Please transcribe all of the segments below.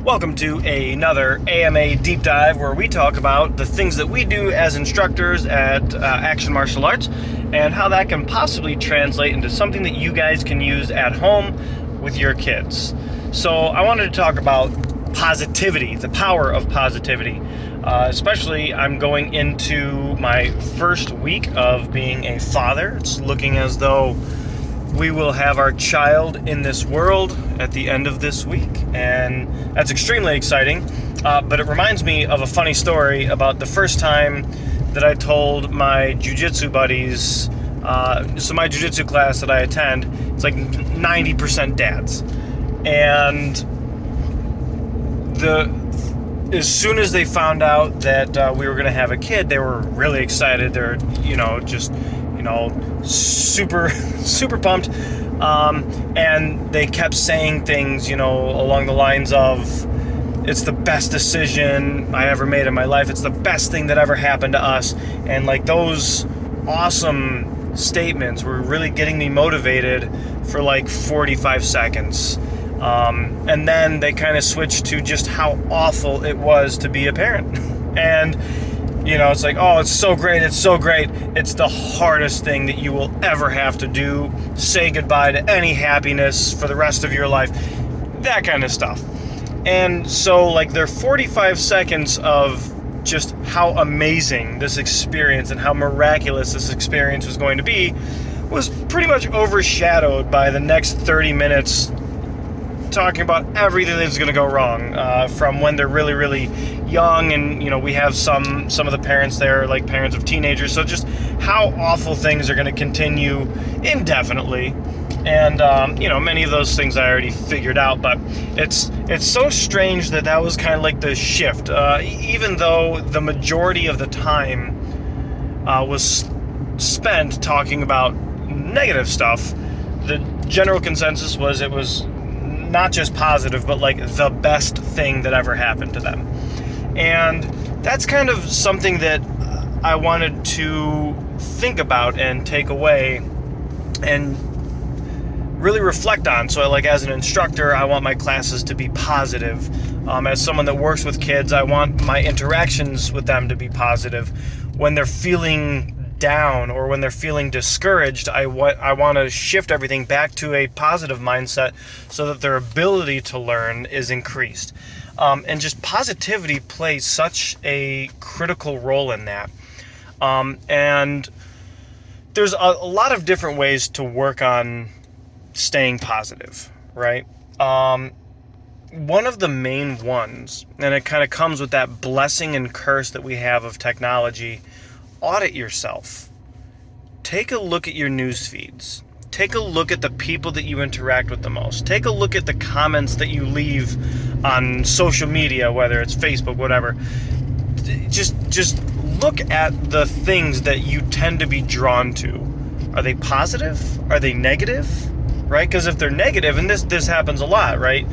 Welcome to another AMA Deep Dive where we talk about the things that we do as instructors at Action Martial Arts and how that can possibly translate into something that you guys can use at home with your kids. So I wanted to talk about positivity, the power of positivity. Especially I'm going into my first week of being a father. It's looking as though we will have our child in this world at the end of this week, and that's extremely exciting. But it reminds me of a funny story about the first time that I told my jiu-jitsu buddies, so my jiu-jitsu class that I attend, it's like 90% dads. And as soon as they found out that we were going to have a kid, they were really excited. They're, super pumped. And they kept saying things, along the lines of, it's the best decision I ever made in my life. It's the best thing that ever happened to us. And like those awesome statements were really getting me motivated for like 45 seconds. And then they kind of switched to just how awful it was to be a parent. And it's like, oh, it's so great. It's so great. It's the hardest thing that you will ever have to do. Say goodbye to any happiness for the rest of your life. That kind of stuff. And so, like, their 45 seconds of just how amazing this experience and how miraculous this experience was going to be was pretty much overshadowed by the next 30 minutes talking about everything that's going to go wrong, from when they're really, really young, and we have some of the parents there, like parents of teenagers, so just how awful things are going to continue indefinitely. And many of those things I already figured out, but it's so strange that was kind of like the shift, even though the majority of the time was spent talking about negative stuff. The general consensus was it was not just positive, but like the best thing that ever happened to them. And that's kind of something that I wanted to think about and take away and really reflect on. So like as an instructor, I want my classes to be positive. As someone that works with kids, I want my interactions with them to be positive. When they're feeling down or when they're feeling discouraged, I want to shift everything back to a positive mindset so that their ability to learn is increased. And just positivity plays such a critical role in that. And there's a lot of different ways to work on staying positive, right? One of the main ones, and it kind of comes with that blessing and curse that we have of technology. Audit yourself. Take a look at your news feeds. Take a look at the people that you interact with the most. Take a look at the comments that you leave on social media, whether it's Facebook, whatever. Just look at the things that you tend to be drawn to. Are they positive? Are they negative? Right? Because if they're negative, and this happens a lot, right?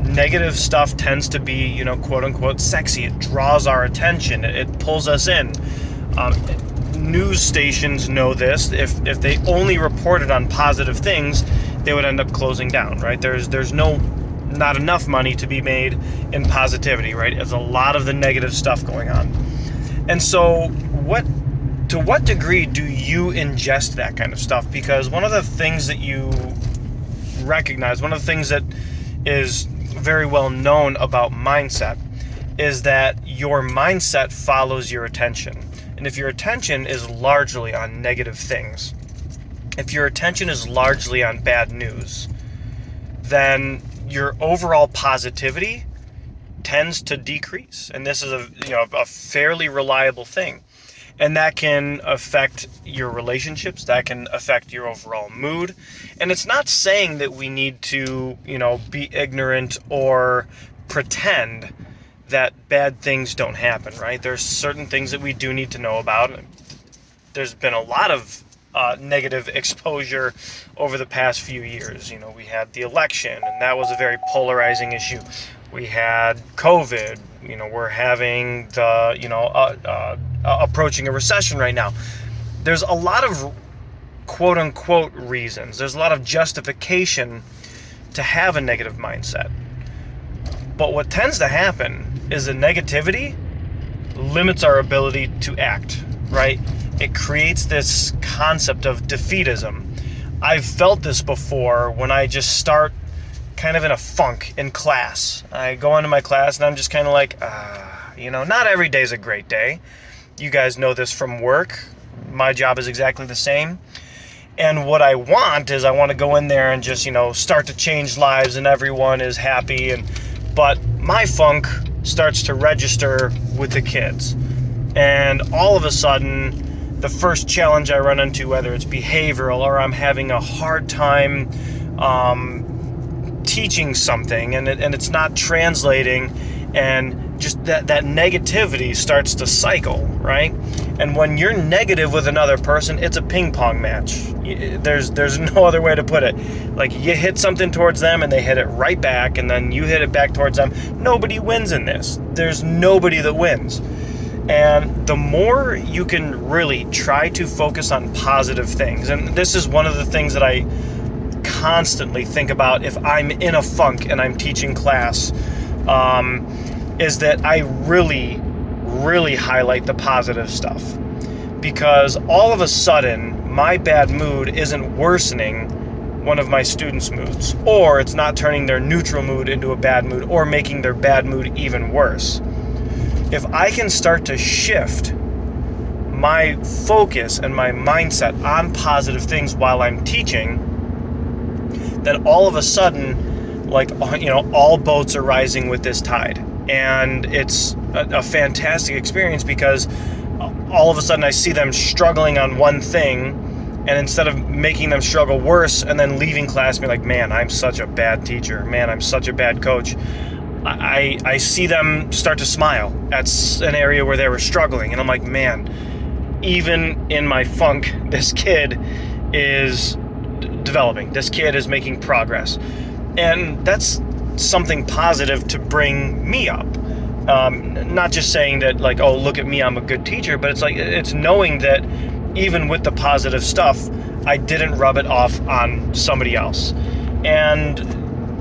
Negative stuff tends to be, quote unquote, sexy. It draws our attention. It pulls us in. News stations know this. If they only reported on positive things, they would end up closing down, right? There's not enough money to be made in positivity, right? There's a lot of the negative stuff going on. And so to what degree do you ingest that kind of stuff? Because one of the things that you recognize, one of the things that is very well known about mindset is that your mindset follows your attention. And if your attention is largely on negative things, if your attention is largely on bad news, then your overall positivity tends to decrease. And this is a fairly reliable thing. And that can affect your relationships. That can affect your overall mood. And it's not saying that we need to, be ignorant or pretend that bad things don't happen, right? There's certain things that we do need to know about. There's been a lot of negative exposure over the past few years. We had the election, and that was a very polarizing issue. We had COVID. We're having the, approaching a recession right now. There's a lot of quote unquote reasons. There's a lot of justification to have a negative mindset. But what tends to happen is the negativity limits our ability to act, right? It creates this concept of defeatism. I've felt this before when I just start kind of in a funk in class. I go into my class and I'm just kind of like, not every day's a great day. You guys know this from work. My job is exactly the same. And what I want is I want to go in there and just, start to change lives and everyone is happy. But my funk starts to register with the kids. And all of a sudden, the first challenge I run into, whether it's behavioral or I'm having a hard time teaching something and it's not translating, and just that negativity starts to cycle, right? And when you're negative with another person, it's a ping pong match. There's no other way to put it. Like, you hit something towards them and they hit it right back, and then you hit it back towards them. Nobody wins in this. There's nobody that wins. And the more you can really try to focus on positive things, and this is one of the things that I constantly think about if I'm in a funk and I'm teaching class, is that I really, really highlight the positive stuff. Because all of a sudden, my bad mood isn't worsening one of my students' moods, or it's not turning their neutral mood into a bad mood, or making their bad mood even worse. If I can start to shift my focus and my mindset on positive things while I'm teaching, then all of a sudden, all boats are rising with this tide. And it's a fantastic experience, because all of a sudden I see them struggling on one thing, and instead of making them struggle worse and then leaving class being like, man, I'm such a bad teacher, man, I'm such a bad coach, I see them start to smile at an area where they were struggling. And I'm like, man, even in my funk, this kid is developing. This kid is making progress. And that's something positive to bring me up. Not just saying that, like, oh, look at me, I'm a good teacher, but it's knowing that even with the positive stuff, I didn't rub it off on somebody else. And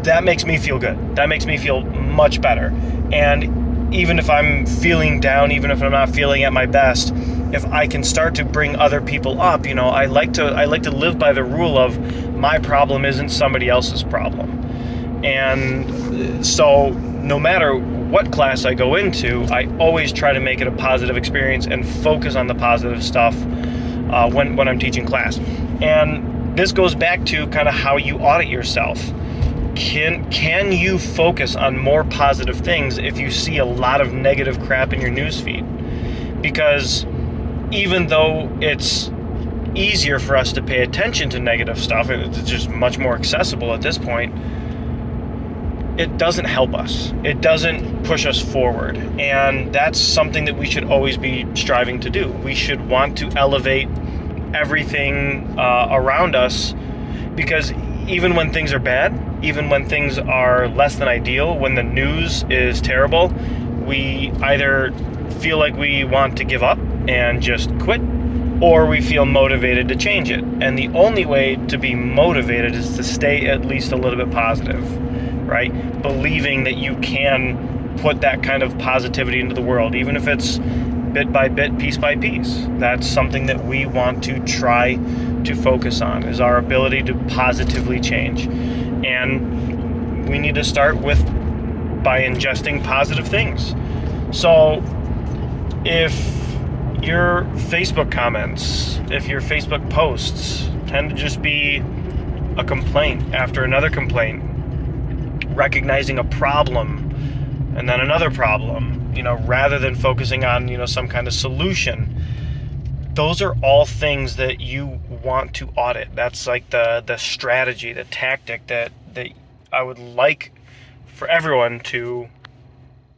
that makes me feel good. That makes me feel much better. And even if I'm feeling down, even if I'm not feeling at my best, if I can start to bring other people up, I like to live by the rule of my problem isn't somebody else's problem. And so no matter what class I go into, I always try to make it a positive experience and focus on the positive stuff when I'm teaching class. And this goes back to kind of how you audit yourself. Can you focus on more positive things if you see a lot of negative crap in your newsfeed? Because even though it's easier for us to pay attention to negative stuff, it's just much more accessible at this point, it doesn't help us. It doesn't push us forward. And that's something that we should always be striving to do. We should want to elevate everything around us, because even when things are bad, even when things are less than ideal, when the news is terrible, we either feel like we want to give up and just quit, or we feel motivated to change it. And the only way to be motivated is to stay at least a little bit positive, right? Believing that you can put that kind of positivity into the world, even if it's bit by bit, piece by piece. That's something that we want to try to focus on, is our ability to positively change. And we need to start by ingesting positive things. So if your Facebook comments, if your Facebook posts tend to just be a complaint after another complaint, recognizing a problem and then another problem, rather than focusing on, some kind of solution, those are all things that you want to audit. That's like the strategy, the tactic that I would like for everyone to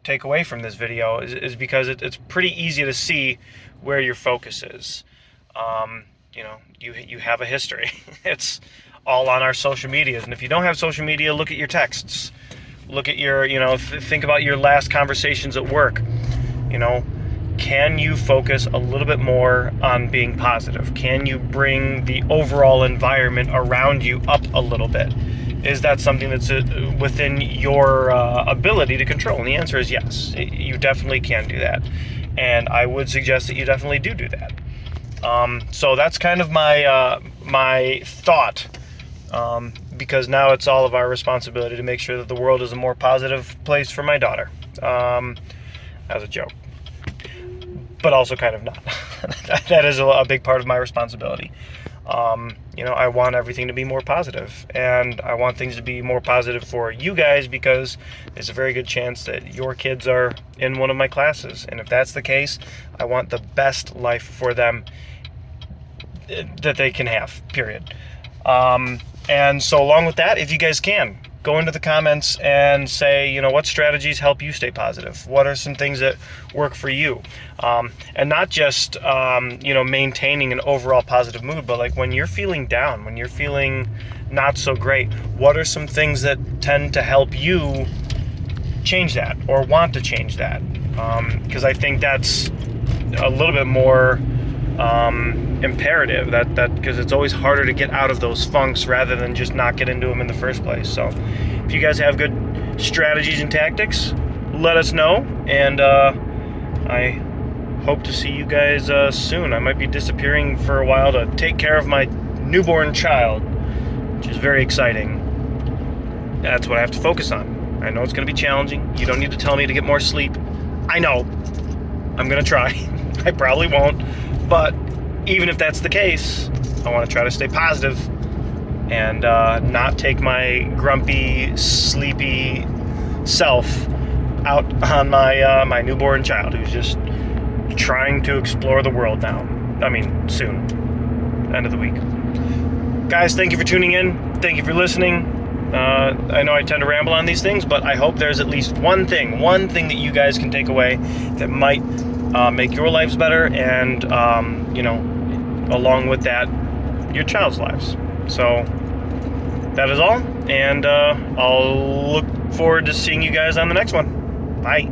take away from this video, is because it's pretty easy to see where your focus is. You have a history. It's all on our social medias. And if you don't have social media, look at your texts. Look at your, think about your last conversations at work. Can you focus a little bit more on being positive? Can you bring the overall environment around you up a little bit? Is that something that's within your ability to control? And the answer is yes. You definitely can do that. And I would suggest that you definitely do that. So that's kind of my thought, because now it's all of our responsibility to make sure that the world is a more positive place for my daughter. As a joke. But also kind of not. That is a big part of my responsibility. I want everything to be more positive, and I want things to be more positive for you guys, because there's a very good chance that your kids are in one of my classes. And if that's the case, I want the best life for them that they can have, period. And so along with that, if you guys can, go into the comments and say, what strategies help you stay positive? What are some things that work for you? And not just, maintaining an overall positive mood, but like when you're feeling down, when you're feeling not so great, what are some things that tend to help you change that or want to change that? Because I think that's a little bit more imperative, that because it's always harder to get out of those funks rather than just not get into them in the first place. So if you guys have good strategies and tactics, let us know, and I hope to see you guys soon. I might be disappearing for a while to take care of my newborn child, which is very exciting. That's what I have to focus on. I know it's going to be challenging. You don't need to tell me to get more sleep. I know. I'm going to try. I probably won't. But even if that's the case, I want to try to stay positive and not take my grumpy, sleepy self out on my newborn child, who's just trying to explore the world now. I mean, soon. End of the week. Guys, thank you for tuning in. Thank you for listening. I know I tend to ramble on these things, but I hope there's at least one thing that you guys can take away that might make your lives better, and along with that, your child's lives. So that is all, and I'll look forward to seeing you guys on the next one. Bye.